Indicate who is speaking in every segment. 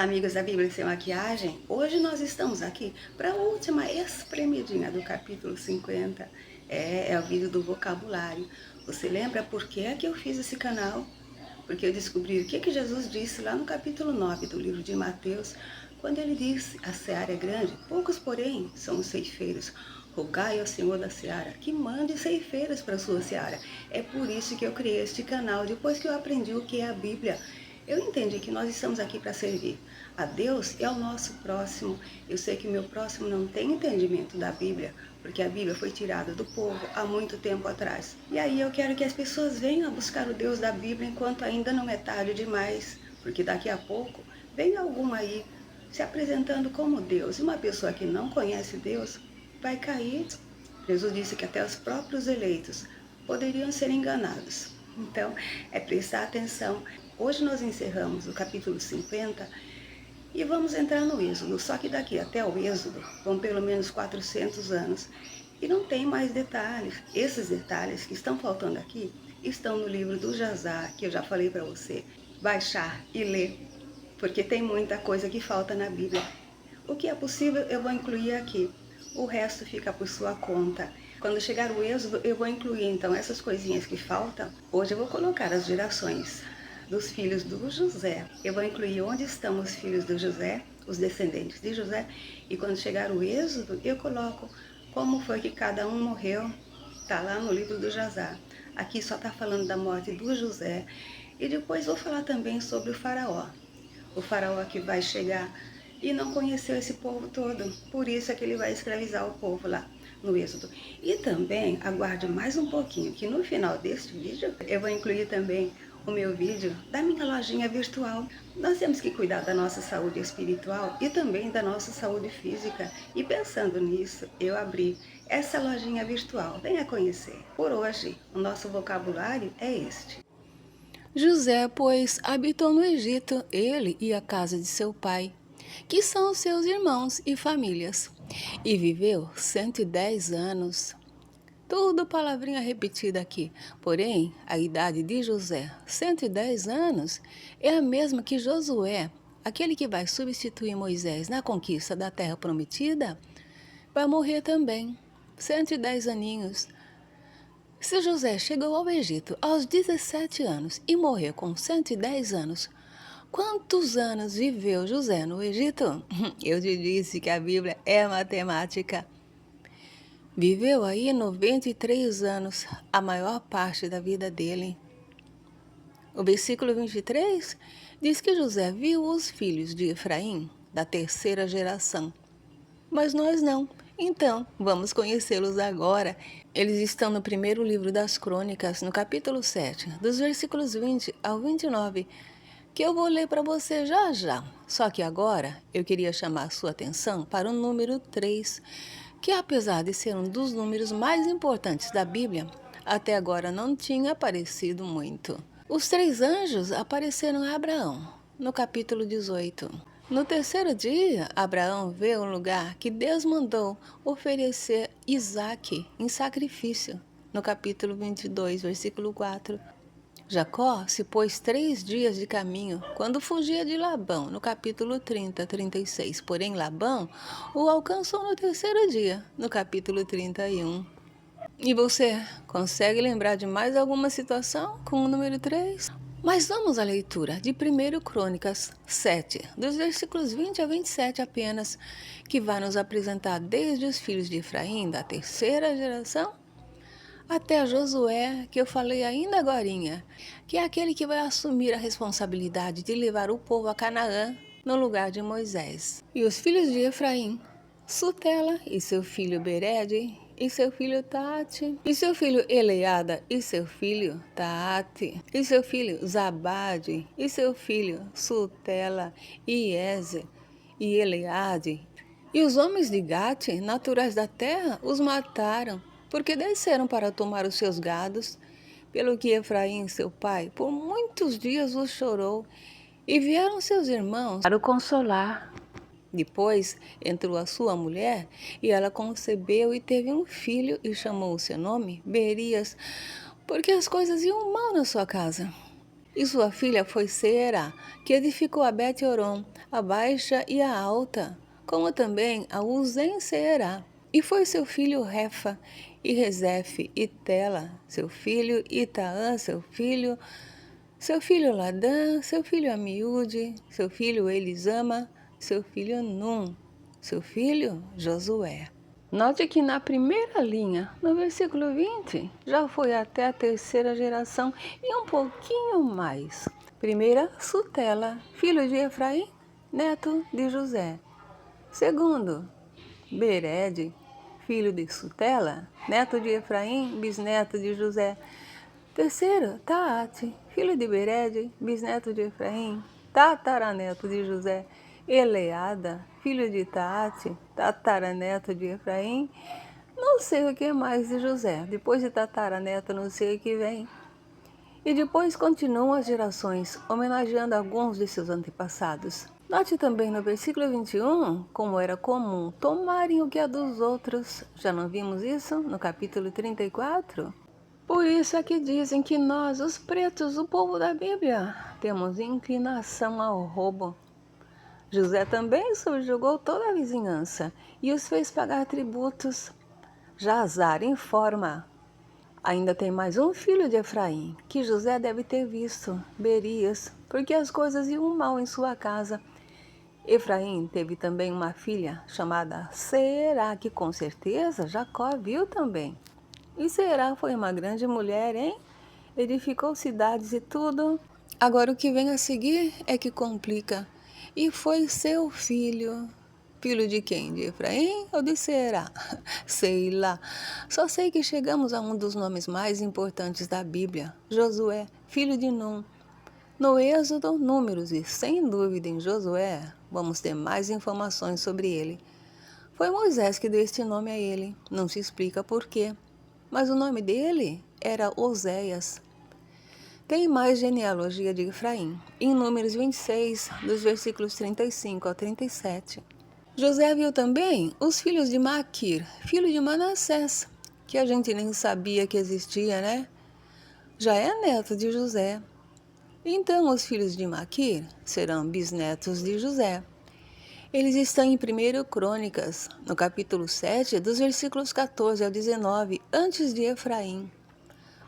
Speaker 1: Olá, amigos da Bíblia Sem Maquiagem. Hoje nós estamos aqui para a última espremidinha do capítulo 50. É o vídeo do vocabulário. Você lembra por que é que eu fiz esse canal? Porque eu descobri o que Jesus disse lá no capítulo 9 do livro de Mateus, quando ele disse: a seara é grande, poucos, porém, são os ceifeiros. Rogai ao Senhor da seara que mande ceifeiros para a sua seara. É por isso que eu criei este canal, depois que eu aprendi o que é a Bíblia. Eu entendi que nós estamos aqui para servir a Deus e ao nosso próximo. Eu sei que o meu próximo não tem entendimento da Bíblia, porque a Bíblia foi tirada do povo há muito tempo atrás. E aí eu quero que as pessoas venham a buscar o Deus da Bíblia enquanto ainda não é tarde demais, porque daqui a pouco vem alguma aí se apresentando como Deus. E uma pessoa que não conhece Deus vai cair. Jesus disse que até os próprios eleitos poderiam ser enganados. Então, é prestar atenção. Hoje nós encerramos o capítulo 50 e vamos entrar no Êxodo. Só que daqui até o Êxodo vão pelo menos 400 anos. E não tem mais detalhes. Esses detalhes que estão faltando aqui estão no livro do Jazar, que eu já falei para você baixar e ler, porque tem muita coisa que falta na Bíblia. O que é possível eu vou incluir aqui. O resto fica por sua conta. Quando chegar o Êxodo, eu vou incluir então essas coisinhas que faltam. Hoje eu vou colocar as gerações dos filhos do José. Eu vou incluir onde estão os filhos do José, os descendentes de José. E quando chegar o Êxodo, eu coloco como foi que cada um morreu. Está lá no livro do Jazar. Aqui só está falando da morte do José. E depois vou falar também sobre o faraó. O faraó que vai chegar e não conheceu esse povo todo. Por isso é que ele vai escravizar o povo lá no Êxodo. E também, aguarde mais um pouquinho, que no final deste vídeo, eu vou incluir também o meu vídeo da minha lojinha virtual. Nós temos que cuidar da nossa saúde espiritual e também da nossa saúde física. E pensando nisso, eu abri essa lojinha virtual. Venha conhecer. Por hoje, o nosso vocabulário é este.
Speaker 2: José, pois, habitou no Egito, ele e a casa de seu pai, que são os seus irmãos e famílias, e viveu 110 anos. Tudo palavrinha repetida aqui. Porém, a idade de José, 110 anos, é a mesma que Josué, aquele que vai substituir Moisés na conquista da terra prometida, vai morrer também, 110 aninhos. Se José chegou ao Egito aos 17 anos e morreu com 110 anos, quantos anos viveu José no Egito? Eu te disse que a Bíblia é matemática. Viveu aí 93 anos, a maior parte da vida dele. O versículo 23 diz que José viu os filhos de Efraim, da terceira geração. Mas nós não. Então, vamos conhecê-los agora. Eles estão no primeiro livro das Crônicas, no capítulo 7, dos versículos 20 ao 29, que eu vou ler para você já já. Só que agora eu queria chamar a sua atenção para o número 3, que apesar de ser um dos números mais importantes da Bíblia, até agora não tinha aparecido muito. Os 3 anjos apareceram a Abraão, no capítulo 18. No terceiro dia, Abraão vê um lugar que Deus mandou oferecer Isaque em sacrifício, no capítulo 22, versículo 4. Jacó se pôs 3 dias de caminho quando fugia de Labão, no capítulo 30, 36. Porém, Labão o alcançou no terceiro dia, no capítulo 31. E você consegue lembrar de mais alguma situação com o número 3? Mas vamos à leitura de 1 Crônicas 7, dos versículos 20 a 27 apenas, que vai nos apresentar desde os filhos de Efraim, da terceira geração, até Josué, que eu falei ainda agorinha, que é aquele que vai assumir a responsabilidade de levar o povo a Canaã no lugar de Moisés. E os filhos de Efraim, Sutela e seu filho Berede, e seu filho Tate, e seu filho Eleada, e seu filho Taate, e seu filho Zabade, e seu filho Sutela, e Ezer, e Eleade. E os homens de Gate, naturais da terra, os mataram, porque desceram para tomar os seus gados, pelo que Efraim, seu pai, por muitos dias os chorou, e vieram seus irmãos para o consolar. Depois entrou a sua mulher, e ela concebeu e teve um filho, e chamou o seu nome Berias, porque as coisas iam mal na sua casa. E sua filha foi Seera, que edificou a Bet-Horon, a baixa e a alta, como também a Uzen-Seerá. E foi seu filho Refa, e Rezefe, e Tela, seu filho, e Taã, seu filho Ladã, seu filho Amiúde, seu filho Elisama, seu filho Num, seu filho Josué. Note que na primeira linha, no versículo 20, já foi até a terceira geração e um pouquinho mais. Primeira, Sutela, filho de Efraim, neto de José. Segundo, Bered, filho de Sutela, neto de Efraim, bisneto de José. Terceiro, Taate, filho de Bered, bisneto de Efraim, tataraneto de José. Eleada, filho de Taate, tataraneto de Efraim. Não sei o que mais de José. Depois de tataraneto, não sei o que vem. E depois continuam as gerações, homenageando alguns de seus antepassados. Note também no versículo 21, como era comum tomarem o que é dos outros. Já não vimos isso no capítulo 34? Por isso é que dizem que nós, os pretos, o povo da Bíblia, temos inclinação ao roubo. José também subjugou toda a vizinhança e os fez pagar tributos. Jazar informa. Ainda tem mais um filho de Efraim, que José deve ter visto, Berias, porque as coisas iam mal em sua casa. Efraim teve também uma filha chamada Seerá, que com certeza Jacó viu também. E Seerá foi uma grande mulher, hein? Edificou cidades e tudo. Agora o que vem a seguir é que complica. E foi seu filho. Filho de quem? De Efraim ou de Seerá? Sei lá. Só sei que chegamos a um dos nomes mais importantes da Bíblia, Josué, filho de Num. No Êxodo, Números e, sem dúvida, em Josué, vamos ter mais informações sobre ele. Foi Moisés que deu este nome a ele, não se explica por quê. Mas o nome dele era Oséias. Tem mais genealogia de Efraim, em Números 26, dos versículos 35 ao 37. José viu também os filhos de Maquir, filho de Manassés, que a gente nem sabia que existia, né? Já é neto de José. Então os filhos de Maquir serão bisnetos de José. Eles estão em 1 Crônicas, no capítulo 7, dos versículos 14 ao 19, antes de Efraim.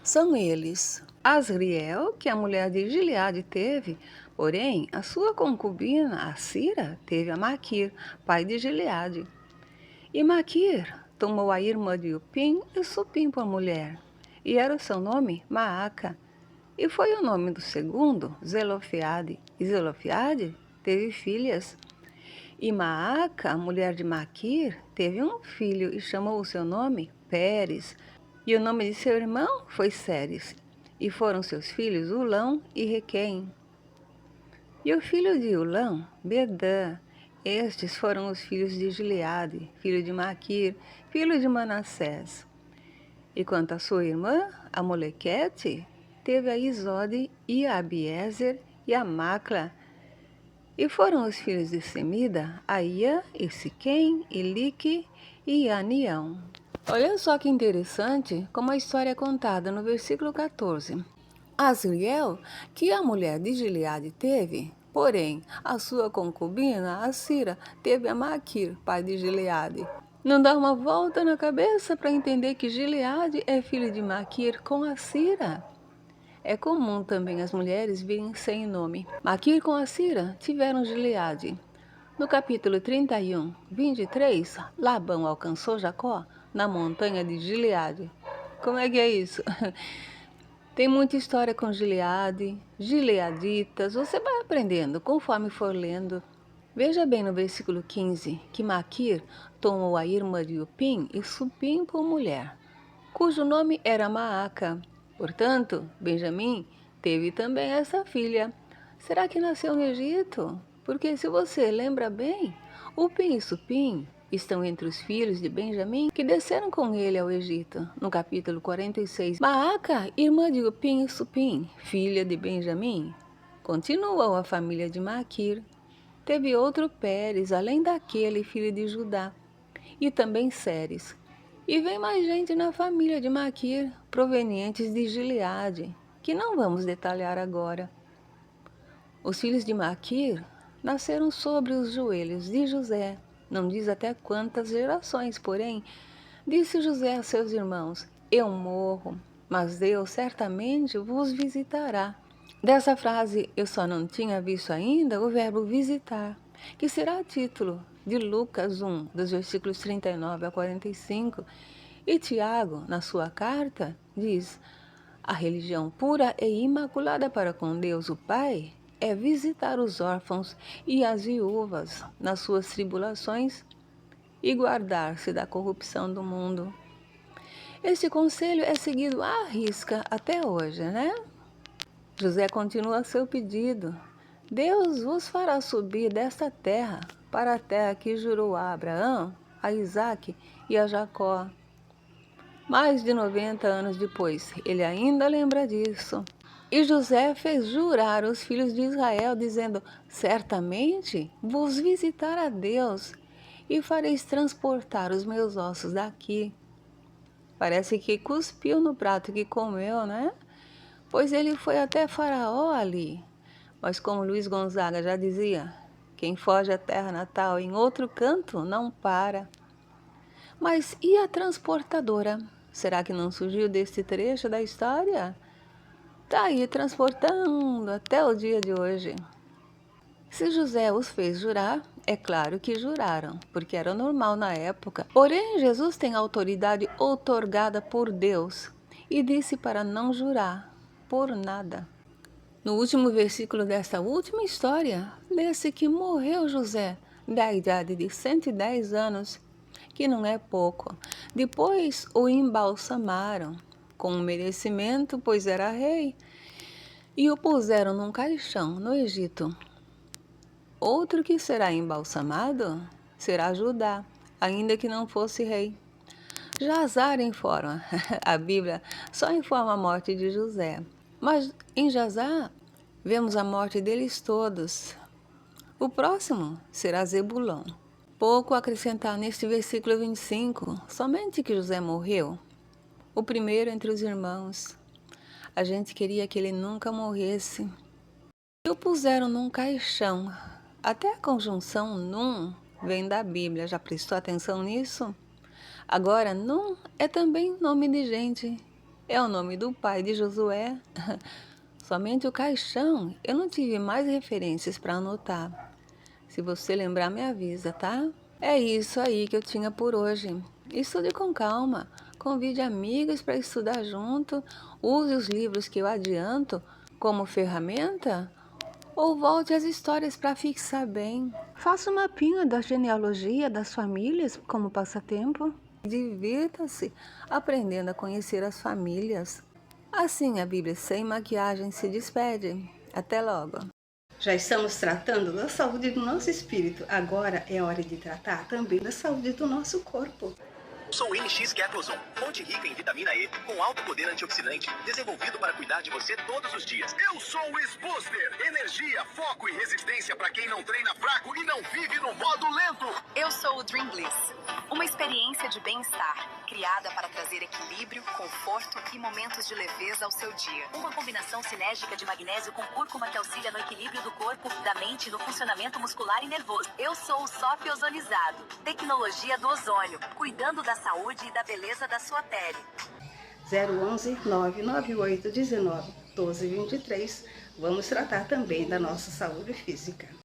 Speaker 2: São eles: Asriel, que a mulher de Gileade teve, porém a sua concubina, a Cira, teve a Maquir, pai de Gileade. E Maquir tomou a irmã de Upim e Supim por mulher, e era o seu nome Maaca. E foi o nome do segundo, Zelofeade, e Zelofeade teve filhas. E Maaca, a mulher de Maquir, teve um filho e chamou o seu nome Pérez. E o nome de seu irmão foi Séres. E foram seus filhos Ulão e Requém. E o filho de Ulão, Bedã. Estes foram os filhos de Gileade, filho de Maquir, filho de Manassés. E quanto à sua irmã, a Molequete, teve a Isode e a Abiezer e a Macla. E foram os filhos de Semida, Aia, e Siquém, e Lique e Anião. Olha só que interessante como a história é contada no versículo 14. Asriel, que a mulher de Gileade teve, porém a sua concubina, a Cira, teve a Maquir, pai de Gileade. Não dá uma volta na cabeça para entender que Gileade é filho de Maquir com a Cira? É comum também as mulheres virem sem nome. Maquir com a Cira tiveram Gileade. No capítulo 31, 23, Labão alcançou Jacó na montanha de Gileade. Como é que é isso? Tem muita história com Gileade, gileaditas, você vai aprendendo conforme for lendo. Veja bem no versículo 15 que Maquir tomou a irmã de Upim e Supim por mulher, cujo nome era Maaca. Portanto, Benjamim teve também essa filha. Será que nasceu no Egito? Porque se você lembra bem, Upim e Supim estão entre os filhos de Benjamim que desceram com ele ao Egito. No capítulo 46, Maaca, irmã de Upim e Supim, filha de Benjamim, continua a família de Maquir. Teve outro Pérez, além daquele filho de Judá, e também Séres. E vem mais gente na família de Maquir, provenientes de Gileade, que não vamos detalhar agora. Os filhos de Maquir nasceram sobre os joelhos de José. Não diz até quantas gerações, porém, disse José a seus irmãos: Eu morro, mas Deus certamente vos visitará. Dessa frase, eu só não tinha visto ainda o verbo visitar, que será título de Lucas 1, dos versículos 39 a 45. E Tiago, na sua carta, diz: A religião pura e imaculada para com Deus, o Pai, é visitar os órfãos e as viúvas nas suas tribulações e guardar-se da corrupção do mundo. Este conselho é seguido à risca até hoje, né? José continua seu pedido. Deus vos fará subir desta terra para a terra que jurou a Abraão, a Isaque e a Jacó. Mais de 90 anos depois, ele ainda lembra disso. E José fez jurar os filhos de Israel, dizendo: Certamente vos visitará Deus e fareis transportar os meus ossos daqui. Parece que cuspiu no prato que comeu, né? Pois ele foi até Faraó ali. Mas como Luiz Gonzaga já dizia, quem foge à terra natal em outro canto não para. Mas e a transportadora? Será que não surgiu deste trecho da história? Está aí transportando até o dia de hoje. Se José os fez jurar, é claro que juraram, porque era normal na época. Porém, Jesus tem autoridade outorgada por Deus e disse para não jurar por nada. No último versículo desta última história, lê-se que morreu José, da idade de 110 anos, que não é pouco. Depois o embalsamaram, com merecimento, pois era rei, e o puseram num caixão no Egito. Outro que será embalsamado será Judá, ainda que não fosse rei. Jazar informa, a Bíblia só informa a morte de José, mas em Jazar vemos a morte deles todos. O próximo será Zebulon. Pouco a acrescentar neste versículo 25, somente que José morreu, o primeiro entre os irmãos. A gente queria que ele nunca morresse. E o puseram num caixão. Até a conjunção num vem da Bíblia. Já prestou atenção nisso? Agora, Num é também nome de gente. É o nome do pai de Josué. Somente o caixão. Eu não tive mais referências para anotar. Se você lembrar, me avisa, tá? É isso aí que eu tinha por hoje. Estude com calma. Convide amigos para estudar junto. Use os livros que eu adianto como ferramenta. Ou volte às histórias para fixar bem. Faça um mapinha da genealogia das famílias como passatempo. Divirta-se aprendendo a conhecer as famílias. Assim a Bíblia sem maquiagem se despede. Até logo.
Speaker 1: Já estamos tratando da saúde do nosso espírito. Agora é hora de tratar também da saúde do nosso corpo.
Speaker 3: Sou o NX Ketlozone, fonte rica em vitamina E, com alto poder antioxidante, desenvolvido para cuidar de você todos os dias.
Speaker 4: Eu sou o Sbooster, energia, foco e resistência para quem não treina fraco e não vive no modo lento.
Speaker 5: Eu sou o Dream Bliss, uma experiência de bem-estar, criada para trazer equilíbrio, conforto e momentos de leveza ao seu dia. Uma combinação sinérgica de magnésio com cúrcuma que auxilia no equilíbrio do corpo, da mente e no funcionamento muscular e nervoso. Eu sou o SOP ozonizado, tecnologia do ozônio, cuidando da saúde e da beleza da sua pele.
Speaker 1: 011 998 19 12 23. Vamos tratar também da nossa saúde física.